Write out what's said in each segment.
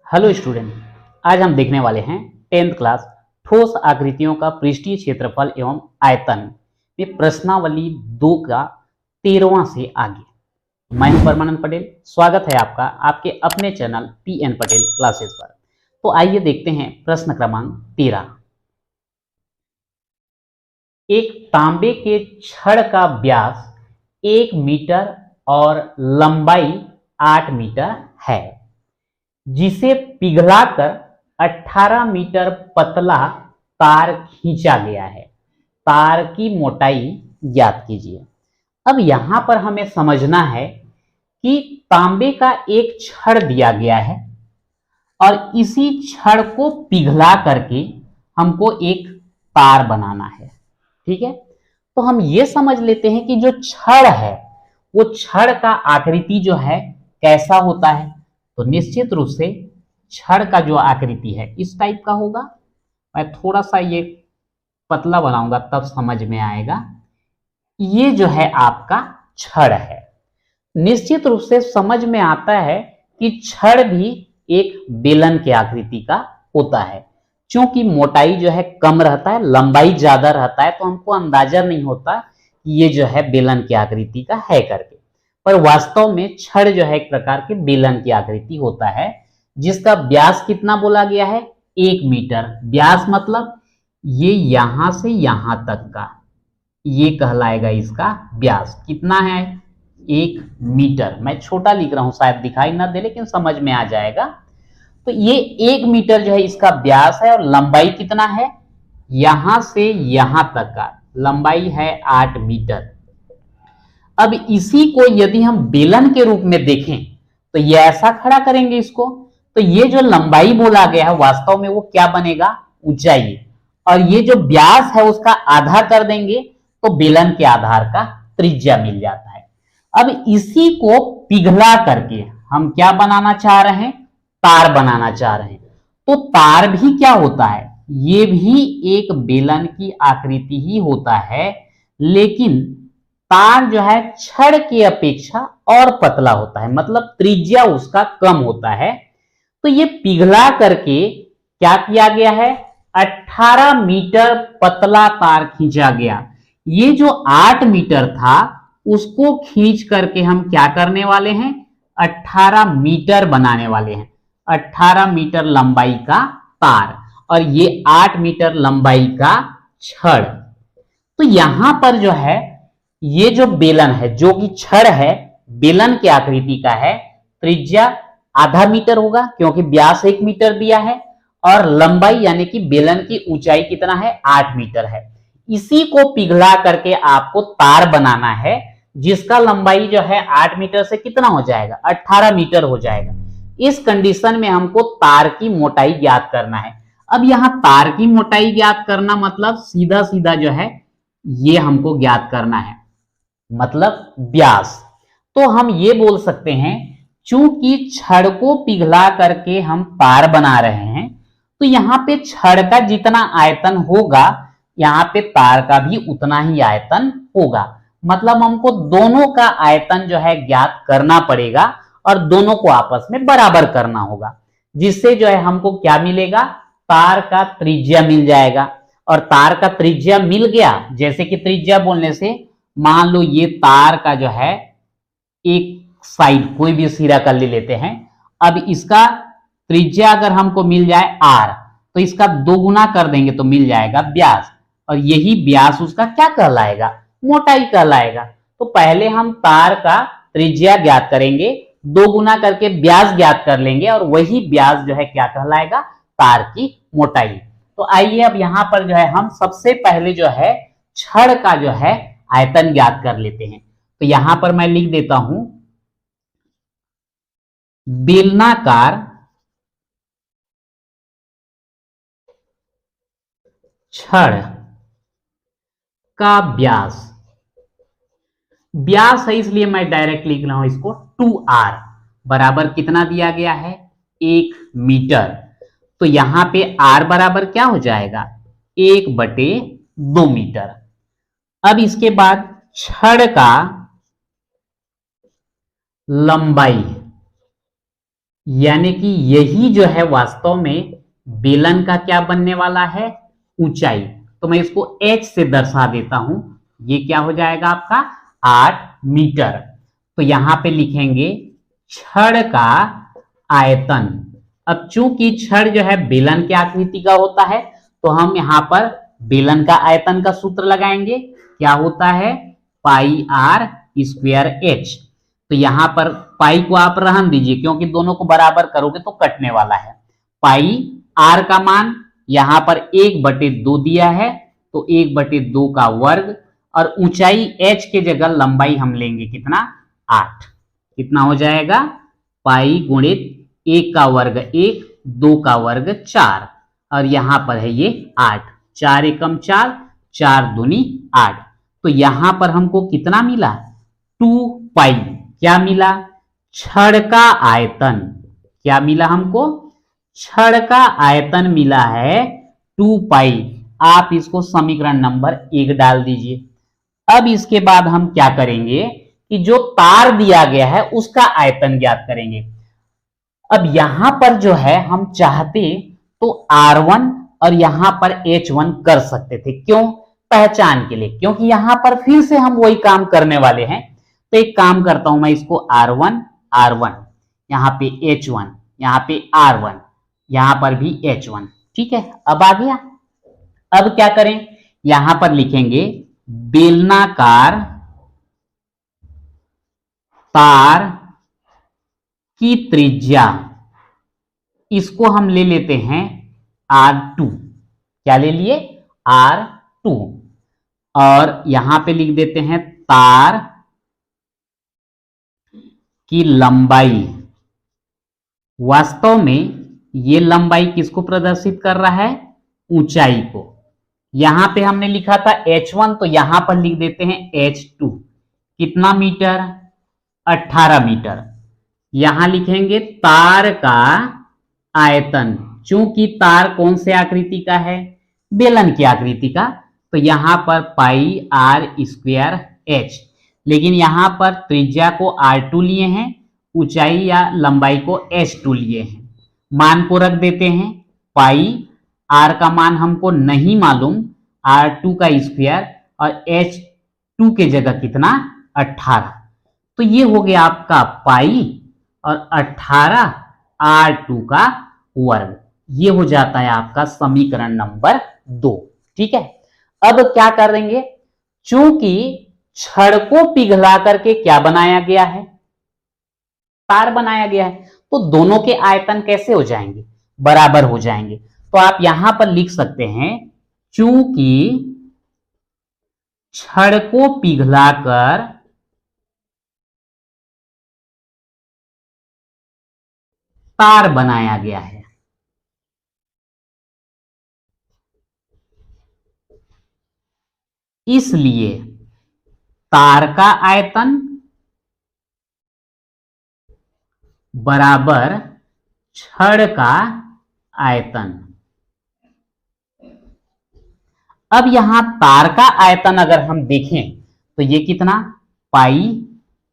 Hello student, आज हम देखने वाले हैं 10th क्लास ठोस आकृतियों का पृष्ठीय क्षेत्रफल एवं आयतन में प्रश्नावली 2 का 13वां से आगे। मैं हूं परमानंद पटेल। स्वागत है आपका आपके अपने चैनल पीएन पटेल क्लासेस पर। तो आइए देखते हैं प्रश्न क्रमांक 13। एक तांबे के छड़ का व्यास 1 मीटर और लंबाई 8 मीटर है, जिसे पिघलाकर 18 मीटर पतला तार खींचा गया है। तार की मोटाई ज्ञात कीजिए। अब यहां पर हमें समझना है कि तांबे का एक छड़ दिया गया है और इसी छड़ को पिघला करके हमको एक तार बनाना है। ठीक है, तो हम ये समझ लेते हैं कि जो छड़ है वो छड़ का आकृति जो है कैसा होता है। तो निश्चित रूप से छड़ का जो आकृति है इस टाइप का होगा। मैं थोड़ा सा ये पतला बनाऊंगा तब समझ में आएगा। ये जो है आपका छड़ है। निश्चित रूप से समझ में आता है कि छड़ भी एक बेलन के आकृति का होता है। क्योंकि मोटाई जो है कम रहता है, लंबाई ज्यादा रहता है, तो हमको अंदाजा नहीं होता कि ये जो है बेलन की आकृति का है करके। पर वास्तव में छड़ जो है एक प्रकार के बेलन की आकृति होता है, जिसका व्यास कितना बोला गया है 1 मीटर। व्यास मतलब ये यहां से यहां तक का, ये कहलाएगा इसका व्यास। कितना है 1 मीटर। मैं छोटा लिख रहा हूं, शायद दिखाई ना दे लेकिन समझ में आ जाएगा। तो ये 1 मीटर जो है इसका व्यास है और लंबाई कितना है, यहां से यहां तक का लंबाई है 8 मीटर। अब इसी को यदि हम बेलन के रूप में देखें तो ये ऐसा खड़ा करेंगे इसको, तो ये जो लंबाई बोला गया है वास्तव में वो क्या बनेगा, ऊंचाई। और ये जो व्यास है उसका आधा कर देंगे तो बेलन के आधार का त्रिज्या मिल जाता है। अब इसी को पिघला करके हम क्या बनाना चाह रहे हैं, तार बनाना चाह रहे हैं। तो तार भी क्या होता है, ये भी एक बेलन की आकृति ही होता है, लेकिन तार जो है छड़ की अपेक्षा और पतला होता है, मतलब त्रिज्या उसका कम होता है। तो ये पिघला करके क्या किया गया है, 18 मीटर पतला तार खींचा गया। ये जो 8 मीटर था उसको खींच करके हम क्या करने वाले हैं, 18 मीटर बनाने वाले हैं। 18 मीटर लंबाई का तार और ये 8 मीटर लंबाई का छड़। तो यहां पर जो है ये जो बेलन है, जो कि छड़ है, बेलन की आकृति का है, त्रिज्या आधा मीटर होगा क्योंकि व्यास 1 मीटर दिया है, और लंबाई यानी कि बेलन की ऊंचाई कितना है 8 मीटर है। इसी को पिघला करके आपको तार बनाना है, जिसका लंबाई जो है 8 मीटर से कितना हो जाएगा, 18 मीटर हो जाएगा। इस कंडीशन में हमको तार की मोटाई ज्ञात करना है। अब यहां तार की मोटाई ज्ञात करना मतलब सीधा सीधा जो है ये हमको ज्ञात करना है, मतलब व्यास। तो हम ये बोल सकते हैं चूंकि छड़ को पिघला करके हम तार बना रहे हैं, तो यहां पे छड़ का जितना आयतन होगा यहां पे तार का भी उतना ही आयतन होगा। मतलब हमको दोनों का आयतन जो है ज्ञात करना पड़ेगा और दोनों को आपस में बराबर करना होगा, जिससे जो है हमको क्या मिलेगा, तार का त्रिज्या मिल जाएगा। और तार का त्रिज्या मिल गया, जैसे कि त्रिज्या बोलने से मान लो ये तार का जो है एक साइड कोई भी सिरा का ले लेते हैं। अब इसका त्रिज्या अगर हमको मिल जाए r, तो इसका 2 गुना कर देंगे तो मिल जाएगा व्यास, और यही व्यास उसका क्या कहलाएगा, मोटाई कहलाएगा। तो पहले हम तार का त्रिज्या ज्ञात करेंगे, 2 गुना करके व्यास ज्ञात कर लेंगे, और वही व्यास जो है क्या कहलाएगा, तार की मोटाई। तो आइए अब यहां पर जो है हम सबसे पहले जो है छड़ का जो है आयतन ज्ञात कर लेते हैं। तो यहां पर मैं लिख देता हूं बेलनाकार छड़ का व्यास। व्यास है इसलिए मैं डायरेक्ट लिख रहा हूं इसको 2r बराबर कितना दिया गया है, 1 मीटर। तो यहां पे r बराबर क्या हो जाएगा, 1/2 मीटर। अब इसके बाद छड़ का लंबाई यानी कि यही जो है वास्तव में बेलन का क्या बनने वाला है, ऊंचाई। तो मैं इसको h से दर्शा देता हूं, ये क्या हो जाएगा आपका 8 मीटर। तो यहां पे लिखेंगे छड़ का आयतन। अब चूंकि छड़ जो है बेलन की आकृति का होता है, तो हम यहां पर बेलन का आयतन का सूत्र लगाएंगे, क्या होता है पाई आर स्क्वायर एच। तो यहां पर पाई को आप रहन दीजिए, क्योंकि दोनों को बराबर करोगे तो कटने वाला है। पाई आर का मान यहां पर 1/2 दिया है, तो 1/2 का वर्ग, और ऊंचाई h के जगह लंबाई हम लेंगे कितना 8। कितना हो जाएगा पाई गुणित 1 का वर्ग 1, 2 का वर्ग 4, और यहां पर है ये 8, 4 एकम 4, 4 दूनी 8। तो यहां पर हमको कितना मिला 2 पाई। क्या मिला छड़ का आयतन। क्या मिला हमको छड़ का आयतन मिला है 2 पाई। आप इसको समीकरण नंबर 1 डाल दीजिए। अब इसके बाद हम क्या करेंगे कि जो तार दिया गया है उसका आयतन ज्ञात करेंगे। अब यहां पर जो है हम चाहते तो R1 और यहां पर H1 कर सकते थे, क्यों पहचान के लिए, क्योंकि यहां पर फिर से हम वही काम करने वाले हैं। तो एक काम करता हूं मैं, इसको R1 R1, यहां पे H1, यहां पे R1, यहां पर भी H1। ठीक है, अब आ गया। अब क्या करें, यहां पर लिखेंगे बेलनाकार तार की त्रिज्या, इसको हम ले लेते हैं R2। क्या ले लिए R2, और यहां पे लिख देते हैं तार की लंबाई। वास्तव में ये लंबाई किसको प्रदर्शित कर रहा है, ऊंचाई को। यहां पे हमने लिखा था H1, तो यहां पर लिख देते हैं H2। कितना मीटर 18 मीटर। यहां लिखेंगे तार का आयतन, चूंकि तार कौन से आकृति का है, बेलन की आकृति का, तो यहां पर पाई आर स्क्वायर एच। लेकिन यहां पर त्रिज्या को R2 लिए हैं, ऊंचाई या लंबाई को H2 लिए हैं। मान को रख देते हैं, पाई आर का मान हमको नहीं मालूम, R2 का स्क्वायर, और H2 के जगह कितना 18। तो ये हो गया आपका पाई और 18 R2 का वर्ग। ये हो जाता है आपका समीकरण नंबर 2। ठीक है, अब क्या करेंगे, चूंकि छड़ को पिघला करके क्या बनाया गया है, तार बनाया गया है, तो दोनों के आयतन कैसे हो जाएंगे, बराबर हो जाएंगे। तो आप यहां पर लिख सकते हैं चूंकि छड़ को पिघलाकर तार बनाया गया है, इसलिए तार का आयतन बराबर छड़ का आयतन। अब यहां तार का आयतन अगर हम देखें तो ये कितना पाई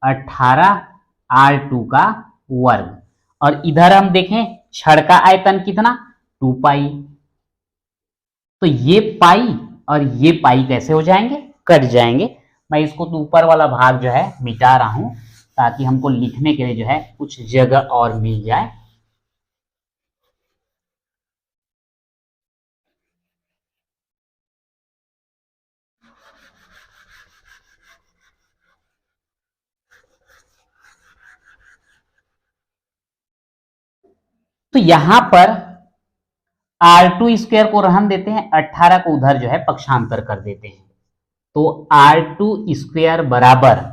18 R2 का वर्ग, और इधर हम देखें छड़ का आयतन कितना 2 पाई। तो ये पाई और ये पाई कैसे हो जाएंगे, कट जाएंगे। मैं इसको तो ऊपर वाला भाग जो है मिटा रहा हूं, ताकि हमको लिखने के लिए जो है कुछ जगह और मिल जाए। तो यहां पर R2 स्क्वायर को रहन देते हैं, 18 को उधर जो है पक्षांतर कर देते हैं। तो R2 स्क्वायर बराबर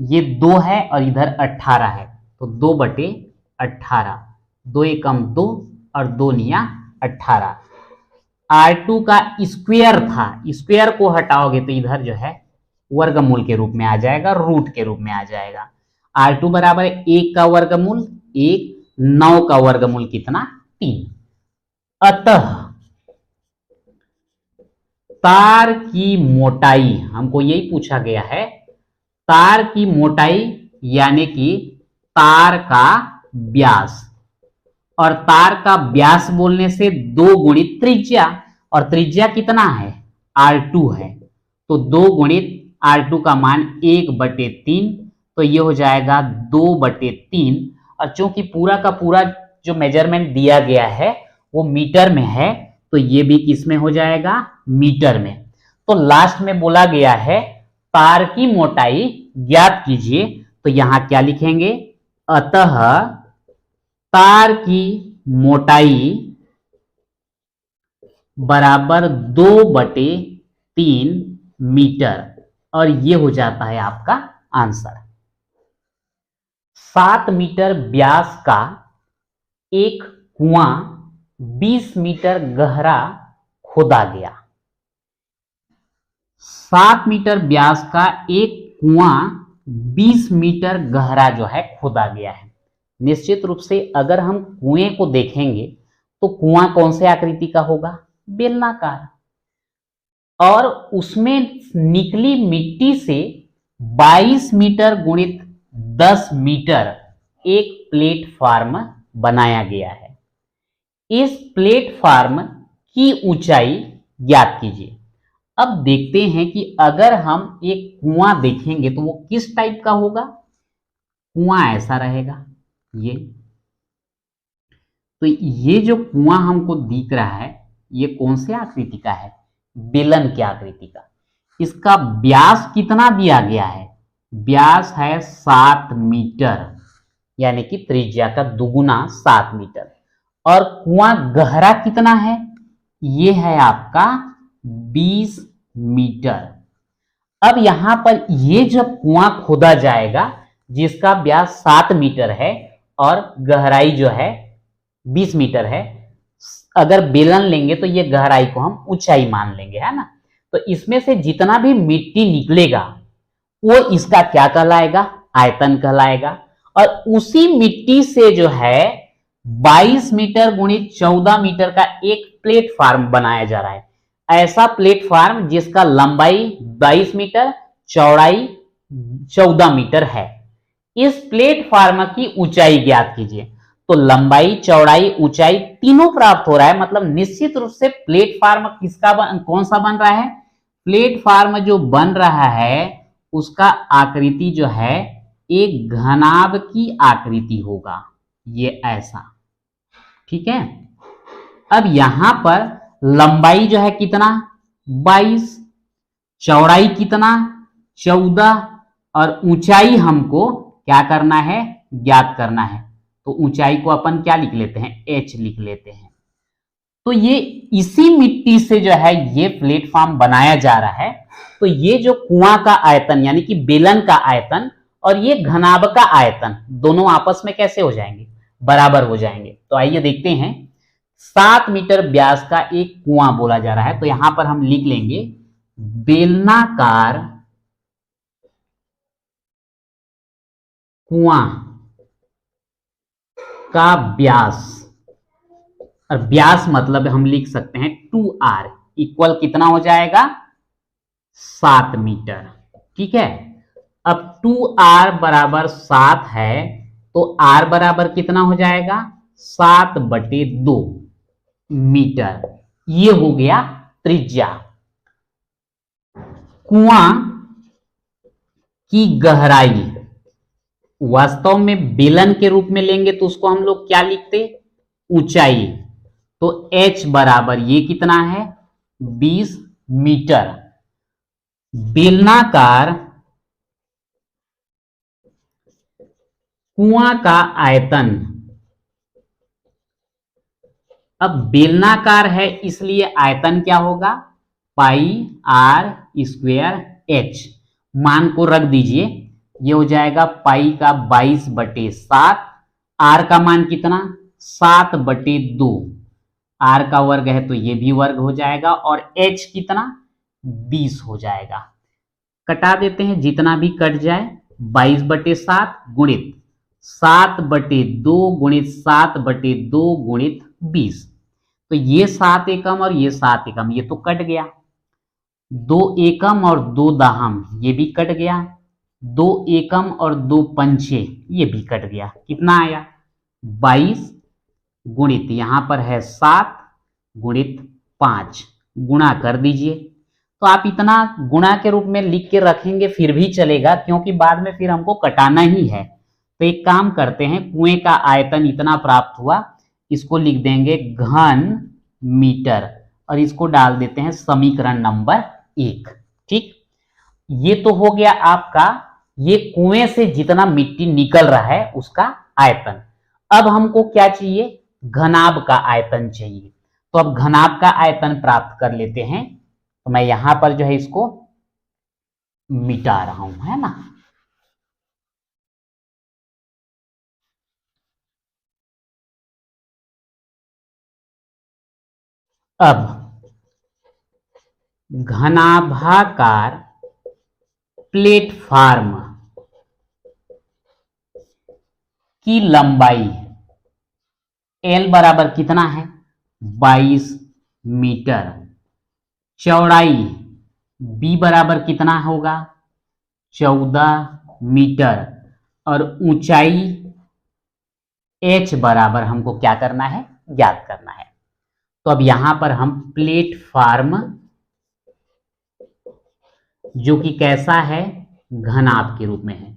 ये 2 है और इधर 18 है, तो 2/18, 2 एकम 2 और 2 निया 18। R2 का स्क्वायर था, स्क्वायर को हटाओगे तो इधर जो है वर्गमूल के रूप में आ जाएगा, रूट के रूप में आ जाएगा। R2 बराबर 1 का वर्गमूल 1, 9 का वर्गमूल कितना 3। अतः तार की मोटाई, हमको यही पूछा गया है, तार की मोटाई यानी कि तार का व्यास, और तार का व्यास बोलने से 2 गुणित त्रिज्या, और त्रिज्या कितना है R2 है, तो 2 गुणित R2 का मान 1/3, तो ये हो जाएगा 2/3। और चूंकि पूरा का पूरा जो मेजरमेंट दिया गया है वो मीटर में है, तो ये भी किस में हो जाएगा, मीटर में। तो लास्ट में बोला गया है तार की मोटाई ज्ञात कीजिए, तो यहां क्या लिखेंगे, अतः तार की मोटाई बराबर 2/3 मीटर, और ये हो जाता है आपका आंसर। 7 मीटर व्यास का एक कुआं 20 मीटर गहरा खोदा गया। 7 मीटर व्यास का एक कुआं 20 मीटर गहरा जो है खोदा गया है। निश्चित रूप से अगर हम कुएं को देखेंगे तो कुआं कौन से आकृति का होगा, बेलनाकार, और उसमें निकली मिट्टी से 22 मीटर गुणित 10 मीटर एक प्लेटफार्म बनाया गया है। इस प्लेटफार्म की ऊंचाई ज्ञात कीजिए। अब देखते हैं कि अगर हम एक कुआं देखेंगे तो वो किस टाइप का होगा। कुआं ऐसा रहेगा, ये तो ये जो कुआं हमको दिख रहा है ये कौन से आकृति का है, बेलन की आकृति का। इसका व्यास कितना दिया गया है, व्यास है 7 मीटर, यानी कि त्रिज्या का दुगुना 7 मीटर। और कुआं गहरा कितना है, ये है आपका 20 मीटर। अब यहां पर ये जब कुआं खोदा जाएगा जिसका व्यास 7 मीटर है और गहराई जो है 20 मीटर है, अगर बेलन लेंगे तो ये गहराई को हम ऊंचाई मान लेंगे, है ना। तो इसमें से जितना भी मिट्टी निकलेगा वो इसका क्या कहलाएगा, आयतन कहलाएगा। और उसी मिट्टी से जो है 22 मीटर गुणित 14 मीटर का एक प्लेटफार्म बनाया जा रहा है। ऐसा प्लेटफार्म जिसका लंबाई 22 मीटर, चौड़ाई 14 मीटर है। इस प्लेटफार्म की ऊंचाई ज्ञात कीजिए। तो लंबाई, चौड़ाई, ऊंचाई तीनों प्राप्त हो रहा है, मतलब निश्चित रूप से प्लेटफार्म कौन सा बन रहा है, प्लेटफार्म जो बन रहा है उसका आकृति जो है एक घनाभ की आकृति होगा, ये ऐसा, ठीक है। अब यहां पर लंबाई जो है कितना, 22, चौड़ाई कितना, 14, और ऊंचाई हमको क्या करना है, ज्ञात करना है। तो ऊंचाई को अपन क्या लिख लेते हैं, h लिख लेते हैं। तो ये इसी मिट्टी से जो है ये प्लेटफॉर्म बनाया जा रहा है। तो ये जो कुआं का आयतन यानी कि बेलन का आयतन और ये घनाभ का आयतन दोनों आपस में कैसे हो जाएंगे, बराबर हो जाएंगे। तो आइए देखते हैं। 7 मीटर व्यास का एक कुआं बोला जा रहा है, तो यहां पर हम लिख लेंगे बेलनाकार कुआं का व्यास, और व्यास मतलब हम लिख सकते हैं 2r इक्वल कितना हो जाएगा, 7 मीटर, ठीक है। अब 2r बराबर 7 है तो r बराबर कितना हो जाएगा, 7/2 मीटर। ये हो गया त्रिज्या। कुआं की गहराई वास्तव में बेलन के रूप में लेंगे तो उसको हम लोग क्या लिखते, ऊंचाई। तो h बराबर ये कितना है, 20 मीटर। बेलनाकार कुआं का आयतन, अब बेलनाकार है इसलिए आयतन क्या होगा, पाई r स्क्वायर h। मान को रख दीजिए, ये हो जाएगा पाई का 22/7, r का मान कितना, 7/2, r का वर्ग है तो ये भी वर्ग हो जाएगा, और h कितना, 20 हो जाएगा। कटा देते हैं, जितना भी कट जाए, 22/7 गुणित 7/2 गुणित 7/2 गुणित 20। तो ये 7 एकम और ये 7 एकम, ये तो कट गया। 2 एकम और 2 दाहम ये भी कट गया। 2 एकम और 2 पंचे ये भी कट गया। कितना आया, 22 गुणित यहां पर है 7 गुणित 5, गुणा कर दीजिए। तो आप इतना गुणा के रूप में लिख के रखेंगे फिर भी चलेगा, क्योंकि बाद में फिर हमको कटाना ही है। तो एक काम करते हैं, कुएं का आयतन इतना प्राप्त हुआ, इसको लिख देंगे घन मीटर और इसको डाल देते हैं समीकरण नंबर 1। ठीक, ये तो हो गया आपका ये कुएं से जितना मिट्टी निकल रहा है उसका आयतन। अब हमको क्या चाहिए, घनाभ का आयतन चाहिए। तो अब घनाभ का आयतन प्राप्त कर लेते हैं। तो मैं यहां पर जो है इसको मिटा रहा हूं, है ना। अब घनाभाकार प्लेटफार्म की लंबाई L बराबर कितना है, 22 मीटर। चौड़ाई B बराबर कितना होगा, 14 मीटर। और ऊंचाई H बराबर हमको क्या करना है, ज्ञात करना है। तो अब यहां पर हम प्लेटफार्म जो कि कैसा है, घनाभ के रूप में है,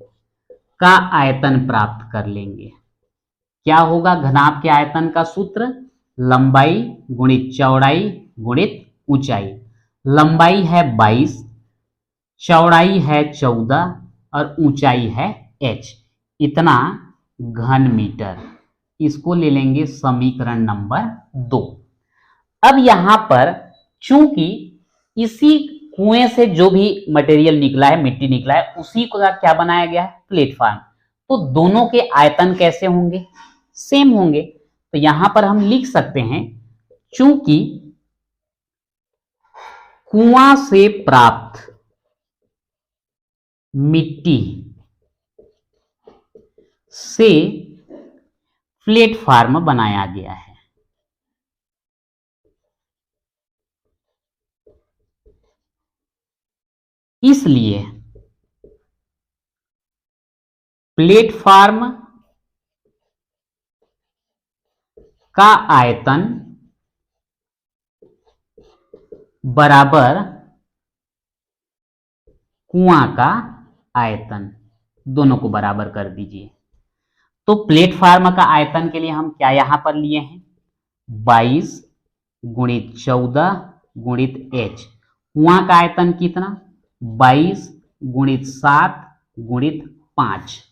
का आयतन प्राप्त कर लेंगे। क्या होगा घनाभ के आयतन का सूत्र, लंबाई गुणित चौड़ाई गुणित ऊंचाई। लंबाई है 22, चौड़ाई है 14 और ऊंचाई है h, इतना घन मीटर। इसको ले लेंगे समीकरण नंबर 2। अब यहां पर चूंकि इसी कुएं से जो भी मटेरियल निकला है, मिट्टी निकला है, उसी को क्या बनाया गया है, प्लेटफॉर्म। तो दोनों के आयतन कैसे होंगे, सेम होंगे। तो यहां पर हम लिख सकते हैं, चूंकि कुआं से प्राप्त मिट्टी से प्लेटफॉर्म बनाया गया है, इसलिए प्लेटफॉर्म का आयतन बराबर कुआं का आयतन, दोनों को बराबर कर दीजिए। तो प्लेटफॉर्म का आयतन के लिए हम क्या यहां पर लिए हैं, 22 गुणित 14 गुणित h। कुआं का आयतन कितना, 22 गुणित 7 गुणित 5।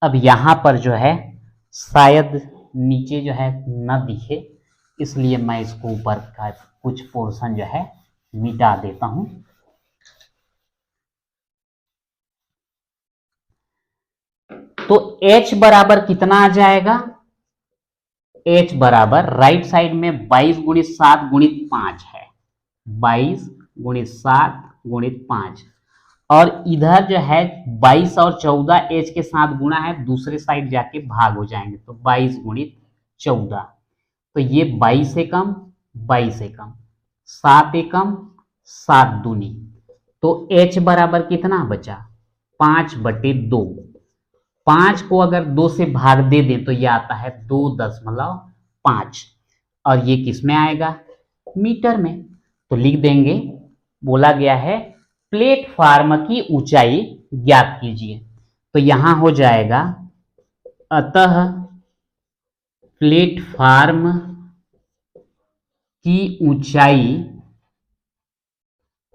अब यहां पर जो है शायद नीचे जो है न दिखे, इसलिए मैं इसको ऊपर का कुछ पोर्शन जो है मिटा देता हूं। तो h बराबर कितना आ जाएगा, h बराबर राइट साइड में 22 गुणित 7 गुणित 5 है, 22 गुणित 7 गुणित 5। और इधर जो है 22 और 14 h के साथ गुणा है, दूसरे साइड जाके भाग हो जाएंगे। तो 22 गुणित 14, तो ये 22 से कम 22 से कम, 7 एकम 7 दूनी। तो h बराबर कितना बचा, 5/2। 5 को अगर 2 से भाग दे दें तो ये आता है 2.5, और ये किस में आएगा, मीटर में। तो लिख देंगे, बोला गया है प्लेटफॉर्म की ऊंचाई ज्ञात कीजिए। तो यहां हो जाएगा, अतः प्लेटफॉर्म की ऊंचाई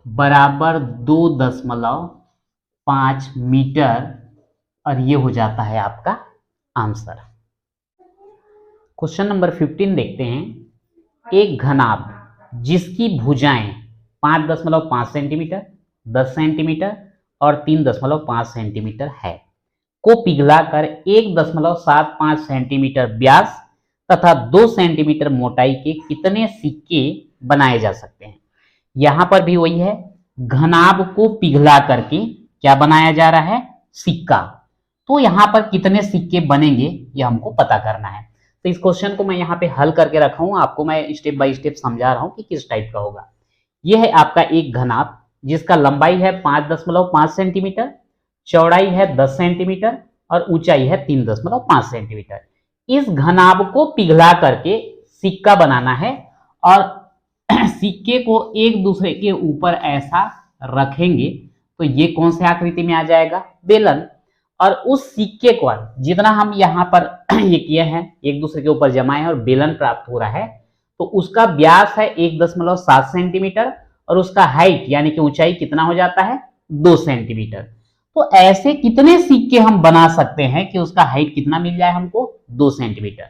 बराबर 2.5 मीटर, और ये हो जाता है आपका आंसर। क्वेश्चन नंबर 15 देखते हैं। एक घनाभ जिसकी भुजाएं 5.5 सेंटीमीटर, 10 सेंटीमीटर और 3.5 सेंटीमीटर है, को पिघलाकर 1.75 सेंटीमीटर व्यास तथा 2 सेंटीमीटर मोटाई के कितने सिक्के बनाए जा सकते हैं। यहां पर भी वही है, घनाभ को पिघला करके क्या बनाया जा रहा है, सिक्का। तो यहां पर कितने सिक्के बनेंगे ये हमको पता करना है। तो इस क्वेश्चन को मैं यहाँ पे हल करके रखा हूं, आपको मैं स्टेप बाय स्टेप समझा रहा हूं कि किस टाइप का होगा। यह है आपका एक घनाभ जिसका लंबाई है 5.5 सेंटीमीटर, चौड़ाई है 10 सेंटीमीटर और ऊंचाई है 3.5 सेंटीमीटर। इस घनाभ को पिघला करके सिक्का बनाना है और सिक्के को एक दूसरे के ऊपर ऐसा रखेंगे तो ये कौन से आकृति में आ जाएगा, बेलन। और उस सिक्के को जितना हम यहाँ पर ये किए हैं एक दूसरे के ऊपर जमाए हैं और बेलन प्राप्त हो रहा है, तो उसका व्यास है 1.7 सेंटीमीटर और उसका हाइट यानी कि ऊंचाई कितना हो जाता है, 2 सेंटीमीटर। तो ऐसे कितने सिक्के हम बना सकते हैं कि उसका हाइट कितना मिल जाए हमको, 2 सेंटीमीटर।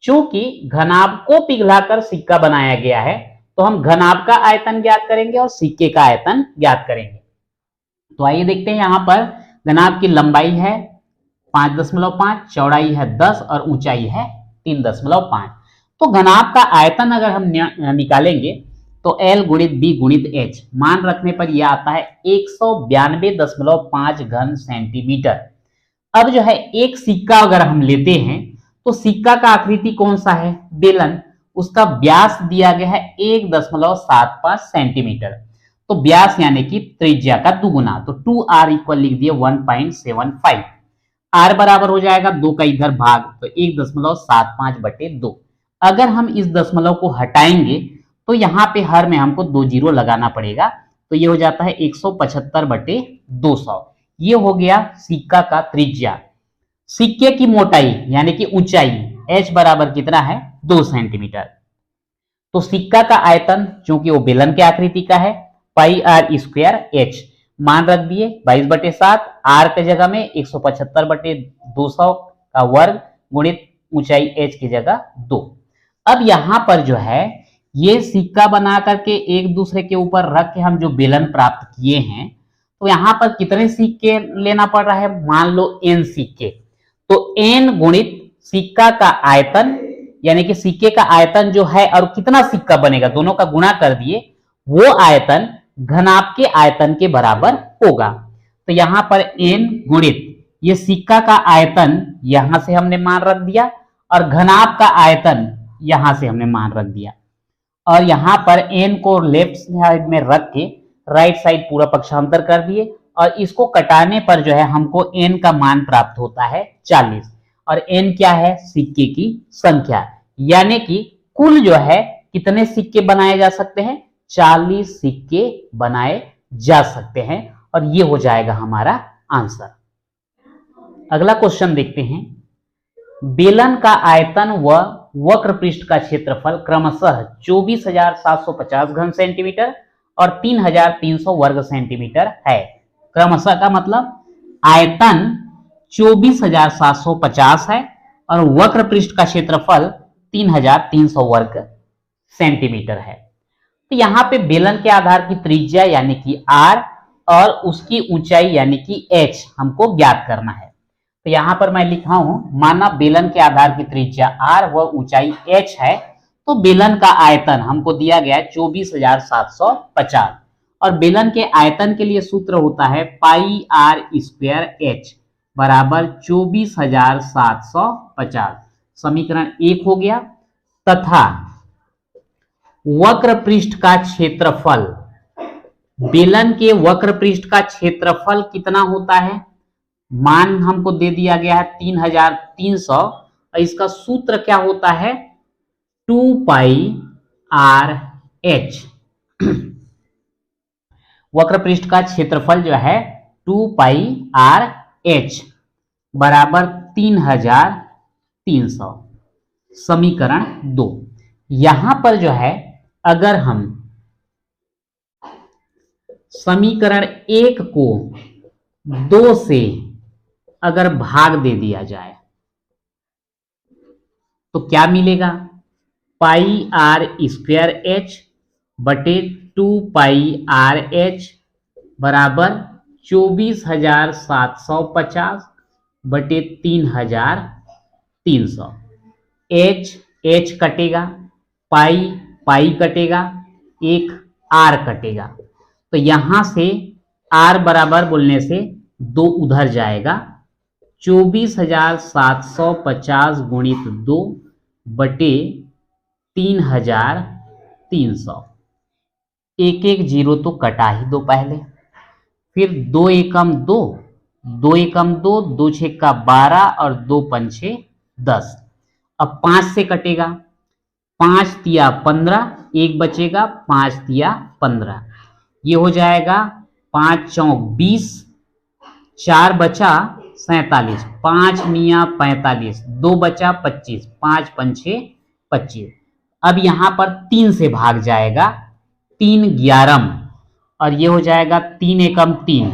चूंकि घनाभ को पिघलाकर सिक्का बनाया गया है तो हम घनाभ का आयतन ज्ञात करेंगे और सिक्के का आयतन ज्ञात करेंगे। तो आइए देखते हैं, यहाँ पर घनाभ की लंबाई है 5.5, चौड़ाई है 10 और ऊंचाई है 3.5। तो घनाभ का आयतन अगर हम निकालेंगे तो L गुणित B गुणित H, मान रखने पर यह आता है 192.5 घन सेंटीमीटर। अब जो है एक सिक्का अगर हम लेते हैं तो सिक्का का आकृति कौन सा है, बेलन। उसका व्यास दिया गया है 1.75 सेंटीमीटर। तो व्यास यानी कि त्रिज्या का दुगुना, तो 2r इक्वल लिख दिए 1.75। r बराबर हो जाएगा 2 का इधर भाग, तो 1.75/2। अगर हम इस दशमलव को हटाएंगे तो यहाँ पे हर में हमको 2 जीरो लगाना पड़ेगा, तो ये हो जाता है 175/200। ये हो गया सिक्का का त्रिज्या। सिक्के की मोटाई यानी कि ऊंचाई h बराबर कितना है, 2 सेंटीमीटर। तो सिक्का का आयतन चूंकि वो बेलन के आकृति का है, पाई आर स्क्वायर एच मान रख दिए 22/7, आर के जगह में 175/200 का वर्ग गुणित ऊंचाई h की जगह 2। अब यहाँ पर जो है ये सिक्का बना करके एक दूसरे के ऊपर रख के हम जो बेलन प्राप्त किए हैं, तो यहाँ पर कितने सिक्के लेना पड़ रहा है, मान लो n सिक्के। तो n गुणित सिक्का का आयतन यानी कि सिक्के का आयतन जो है और कितना सिक्का बनेगा दोनों का गुणा कर दिए, वो आयतन घनाभ के आयतन के बराबर होगा। तो यहाँ पर n गुणित ये सिक्का का आयतन यहां से हमने मान रख दिया और घनाभ का आयतन यहां से हमने मान रख दिया, और यहाँ पर n को लेफ्ट साइड में रख के राइट साइड पूरा पक्षांतर कर दिए और इसको कटाने पर जो है हमको n का मान प्राप्त होता है 40। और n क्या है, सिक्के की संख्या, यानी कि कुल जो है कितने सिक्के बनाए जा सकते हैं, 40 सिक्के बनाए जा सकते हैं। और ये हो जाएगा हमारा आंसर। अगला क्वेश्चन देखते हैं। बेलन का आयतन व वक्र पृष्ठ का क्षेत्रफल क्रमशः 24,750 घन सेंटीमीटर और 3,300 वर्ग सेंटीमीटर है। क्रमशः का मतलब आयतन 24,750 है और वक्र पृष्ठ का क्षेत्रफल 3,300 वर्ग सेंटीमीटर है। तो यहाँ पे बेलन के आधार की त्रिज्या यानी कि r और उसकी ऊंचाई यानी कि h हमको ज्ञात करना है। तो यहाँ पर मैं लिखा हूं, माना बेलन के आधार की त्रिज्या r व ऊंचाई h है, तो बेलन का आयतन हमको दिया गया है 24,750 और बेलन के आयतन के लिए सूत्र होता है पाई आर स्क्वायर h बराबर 24,750। समीकरण 1 हो गया। तथा वक्र पृष्ठ का क्षेत्रफल, बेलन के वक्र पृष्ठ का क्षेत्रफल कितना होता है, मान हमको दे दिया गया है 3,300 और इसका सूत्र क्या होता है 2 पाई आर एच। वक्र पृष्ठ का क्षेत्रफल जो है 2 पाई आर एच बराबर 3,300। समीकरण 2। यहां पर जो है अगर हम समीकरण 1 को 2 से अगर भाग दे दिया जाए तो क्या मिलेगा, पाई आर स्क्वायर एच बटे 2 पाई आर एच बराबर 24,750 बटे 3,300। एच एच कटेगा, पाई पाई कटेगा, एक आर कटेगा, तो यहां से आर बराबर बोलने से 2 उधर जाएगा, 24,750 गुणित 2 बटे 3,300। एक एक जीरो तो कटा ही दो पहले, फिर 2 एकम 2, 2 एकम 2, 2 छेक का 12 और 2 पंछे 10। अब 5 से कटेगा, 5 तिया 15, एक बचेगा, 5 तिया 15, ये हो जाएगा 5 चौक 20, 4 बचा 47, 5 मिया 45, 2 बचा 25, 5 पंछे 25। अब यहां पर 3 से भाग जाएगा, 3 11, और ये हो जाएगा 3 एकम 3,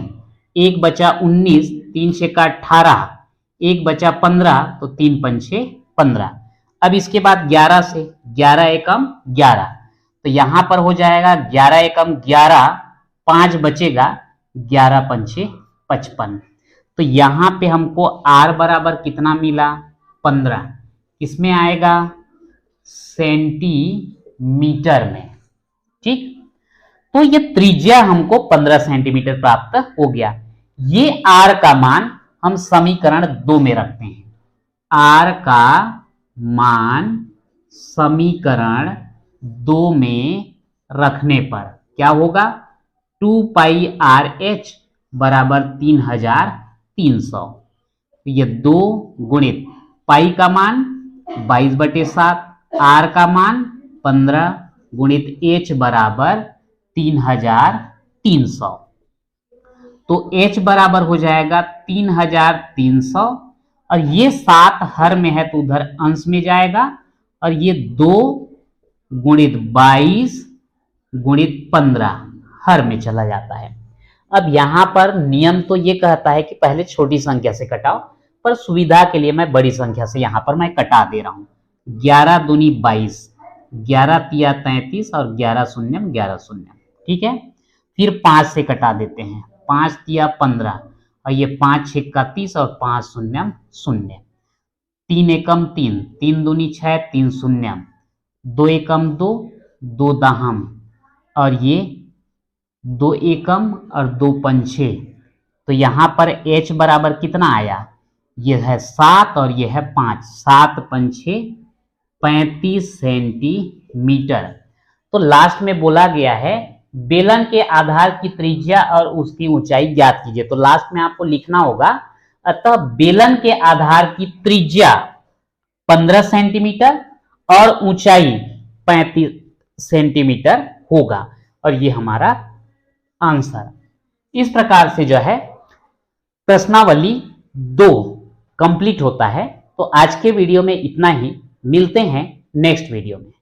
एक बचा 19, 3 छेका 18, एक बचा 15, तो 3 पंछे 15। अब इसके बाद 11 से, 11 एकम 11, तो यहां पर हो जाएगा 11 एकम 11, 5 बचेगा, 11 पंछे 55। तो यहां पे हमको r बराबर कितना मिला, 15, किसमें आएगा, सेंटीमीटर में। ठीक, तो ये त्रिज्या हमको 15 सेंटीमीटर प्राप्त हो गया। ये r का मान हम समीकरण 2 में रखते हैं। r का मान समीकरण 2 में रखने पर क्या होगा, 2 पाई आर एच बराबर 3300। ये 2 गुणित पाई का मान 22/7, आर का मान 15 गुणित एच बराबर 3300। तो h बराबर हो जाएगा 3300, और ये 7 हर में है तो उधर अंश में जाएगा, और ये 2 गुणित 22 गुणित 15 हर में चला जाता है। अब यहां पर नियम तो ये कहता है कि पहले छोटी संख्या से कटाओ, पर सुविधा के लिए मैं बड़ी संख्या से यहां पर मैं कटा दे रहा हूं। 11 दूनी 22, 11 तिया 33, और 11 शून्यम 11 शून्यम। ठीक है, फिर 5 से कटा देते हैं, 5 तिया 15, और ये 5 छेका 30, और 5 शून्यम 0, 3 एकम 3, 3 दूनी 6, 3 शून्यम, 2 एकम 2, 2 दहम, और ये 2 एकम और 2 पंछे। तो यहां पर h बराबर कितना आया, ये है 7 और ये है 5, 7 पंछे 35 सेंटीमीटर। तो लास्ट में बोला गया है बेलन के आधार की त्रिज्या और उसकी ऊंचाई ज्ञात कीजिए। तो लास्ट में आपको लिखना होगा, अतः बेलन के आधार की त्रिज्या 15 सेंटीमीटर और ऊंचाई 35 सेंटीमीटर होगा, और ये हमारा आंसर। इस प्रकार से जो है प्रश्नावली 2 कंप्लीट होता है। तो आज के वीडियो में इतना ही, मिलते हैं नेक्स्ट वीडियो में।